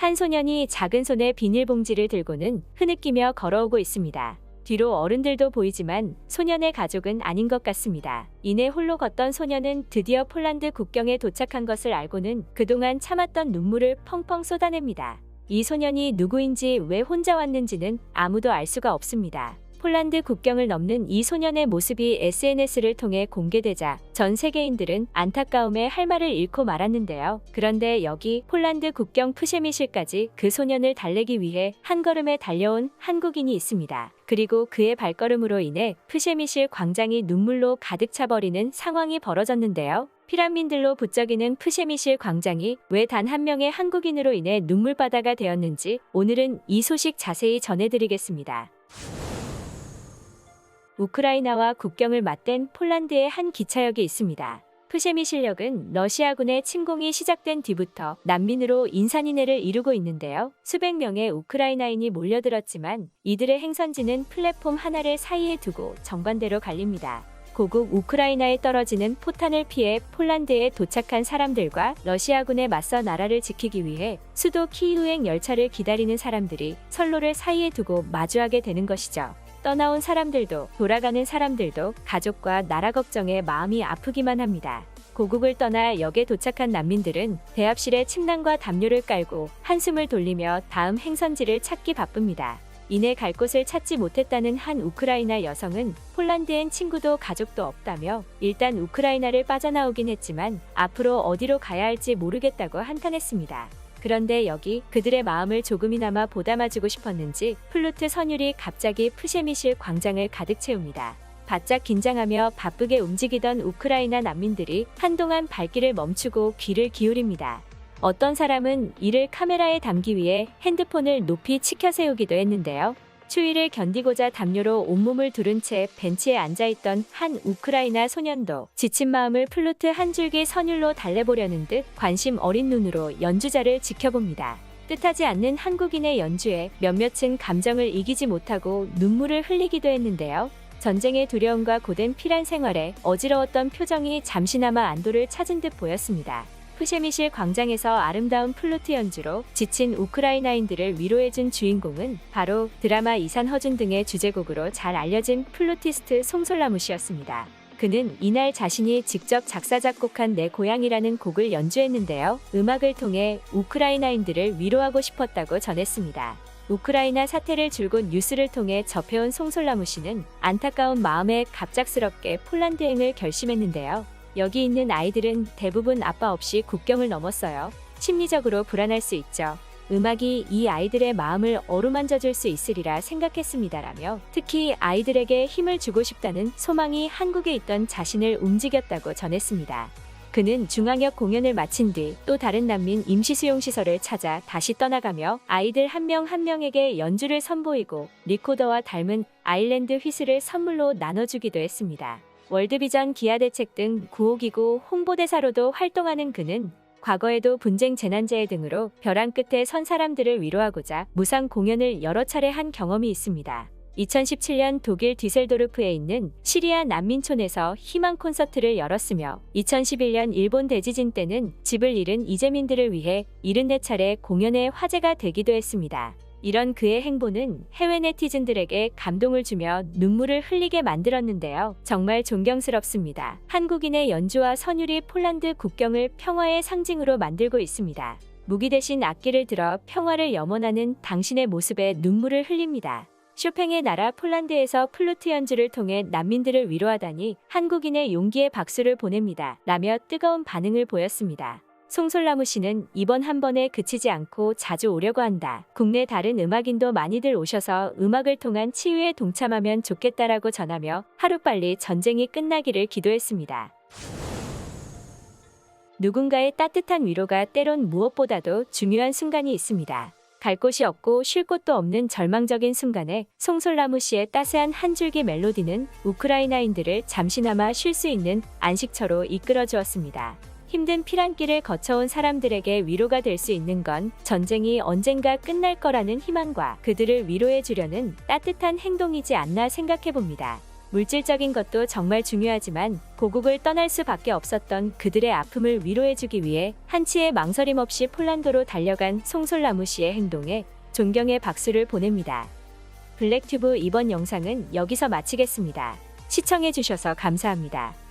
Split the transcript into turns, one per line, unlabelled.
한 소년이 작은 손에 비닐봉지를 들고는 흐느끼며 걸어오고 있습니다. 뒤로 어른들도 보이지만 소년의 가족은 아닌 것 같습니다. 이내 홀로 걷던 소년은 드디어 폴란드 국경에 도착한 것을 알고는 그동안 참았던 눈물을 펑펑 쏟아냅니다. 이 소년이 누구인지 왜 혼자 왔는지는 아무도 알 수가 없습니다. 폴란드 국경을 넘는 이 소년의 모습이 SNS를 통해 공개되자 전 세계인들은 안타까움에 할 말을 잃고 말았는데요. 그런데 여기 폴란드 국경 프셰미실까지 그 소년을 달래기 위해 한 걸음에 달려온 한국인이 있습니다. 그리고 그의 발걸음으로 인해 프셰미실 광장이 눈물로 가득 차버리는 상황이 벌어졌는데요. 피란민들로 부쩍이는 프셰미실 광장이 왜 단 한 명의 한국인으로 인해 눈물바다가 되었는지 오늘은 이 소식 자세히 전해드리겠습니다. 우크라이나와 국경을 맞댄 폴란드의 한 기차역이 있습니다. 프셰미실역은 러시아군의 침공이 시작된 뒤부터 난민으로 인산인해를 이루고 있는데요. 수백 명의 우크라이나인이 몰려들었지만 이들의 행선지는 플랫폼 하나를 사이에 두고 정반대로 갈립니다. 고국 우크라이나에 떨어지는 포탄을 피해 폴란드에 도착한 사람들과 러시아군에 맞서 나라를 지키기 위해 수도 키이우행 열차를 기다리는 사람들이 선로를 사이에 두고 마주하게 되는 것이죠. 떠나온 사람들도 돌아가는 사람들도 가족과 나라 걱정에 마음이 아프기만 합니다. 고국을 떠나 역에 도착한 난민들은 대합실에 침낭과 담요를 깔고 한숨을 돌리며 다음 행선지를 찾기 바쁩니다. 이내 갈 곳을 찾지 못했다는 한 우크라이나 여성은 폴란드엔 친구도 가족도 없다며 일단 우크라이나를 빠져나오긴 했지만 앞으로 어디로 가야 할지 모르겠다고 한탄했습니다. 그런데 여기 그들의 마음을 조금이나마 보담아주고 싶었는지 플루트 선율이 갑자기 프셰미실 광장을 가득 채웁니다. 바짝 긴장하며 바쁘게 움직이던 우크라이나 난민들이 한동안 발길을 멈추고 귀를 기울입니다. 어떤 사람은 이를 카메라에 담기 위해 핸드폰을 높이 치켜 세우기도 했는데요. 추위를 견디고자 담요로 온몸을 두른 채 벤치에 앉아있던 한 우크라이나 소년도 지친 마음을 플루트 한 줄기 선율로 달래보려는 듯 관심 어린 눈으로 연주자를 지켜봅니다. 뜻하지 않는 한국인의 연주에 몇몇은 감정을 이기지 못하고 눈물을 흘리기도 했는데요. 전쟁의 두려움과 고된 피란 생활에 어지러웠던 표정이 잠시나마 안도를 찾은 듯 보였습니다. 프셰미실 광장에서 아름다운 플루트 연주로 지친 우크라이나인들을 위로해준 주인공은 바로 드라마 이산허준 등의 주제곡으로 잘 알려진 플루티스트 송솔라무 씨였습니다. 그는 이날 자신이 직접 작사 작곡한 내 고향이라는 곡을 연주했는데요. 음악을 통해 우크라이나인들을 위로하고 싶었다고 전했습니다. 우크라이나 사태를 줄곧 뉴스를 통해 접해온 송솔라무 씨는 안타까운 마음에 갑작스럽게 폴란드행을 결심했는데요. 여기 있는 아이들은 대부분 아빠 없이 국경을 넘었어요. 심리적으로 불안할 수 있죠. 음악이 이 아이들의 마음을 어루만져줄 수 있으리라 생각했습니다라며 특히 아이들에게 힘을 주고 싶다는 소망이 한국에 있던 자신을 움직였다고 전했습니다. 그는 중앙역 공연을 마친 뒤 또 다른 난민 임시수용시설을 찾아 다시 떠나가며 아이들 한 명 한 명에게 연주를 선보이고 리코더와 닮은 아일랜드 휘슬을 선물로 나눠주기도 했습니다. 월드비전 기아대책 등 구호기구 홍보대사로도 활동하는 그는 과거에도 분쟁 재난재해 등으로 벼랑 끝에 선 사람들을 위로하고자 무상 공연을 여러 차례 한 경험이 있습니다. 2017년 독일 뒤셀도르프에 있는 시리아 난민촌에서 희망 콘서트를 열었으며 2011년 일본 대지진 때는 집을 잃은 이재민들을 위해 74차례 공연의 화제가 되기도 했습니다. 이런 그의 행보는 해외 네티즌들에게 감동을 주며 눈물을 흘리게 만들었는데요. 정말 존경스럽습니다. 한국인의 연주와 선율이 폴란드 국경을 평화의 상징으로 만들고 있습니다. 무기 대신 악기를 들어 평화를 염원하는 당신의 모습에 눈물을 흘립니다. 쇼팽의 나라 폴란드에서 플루트 연주를 통해 난민들을 위로하다니 한국인의 용기에 박수를 보냅니다. 라며 뜨거운 반응을 보였습니다. 송솔라무 씨는 이번 한 번에 그치지 않고 자주 오려고 한다. 국내 다른 음악인도 많이들 오셔서 음악을 통한 치유에 동참하면 좋겠다라고 전하며 하루빨리 전쟁이 끝나기를 기도했습니다. 누군가의 따뜻한 위로가 때론 무엇보다도 중요한 순간이 있습니다. 갈 곳이 없고 쉴 곳도 없는 절망적인 순간에 송솔라무 씨의 따스한 한 줄기 멜로디는 우크라이나인들을 잠시나마 쉴 수 있는 안식처로 이끌어 주었습니다. 힘든 피란길을 거쳐온 사람들에게 위로가 될 수 있는 건 전쟁이 언젠가 끝날 거라는 희망과 그들을 위로해 주려는 따뜻한 행동이지 않나 생각해 봅니다. 물질적인 것도 정말 중요하지만 고국을 떠날 수밖에 없었던 그들의 아픔을 위로해주기 위해 한치의 망설임 없이 폴란드로 달려간 송솔라무 씨의 행동에 존경의 박수를 보냅니다. 블랙튜브 이번 영상은 여기서 마치겠습니다. 시청해주셔서 감사합니다.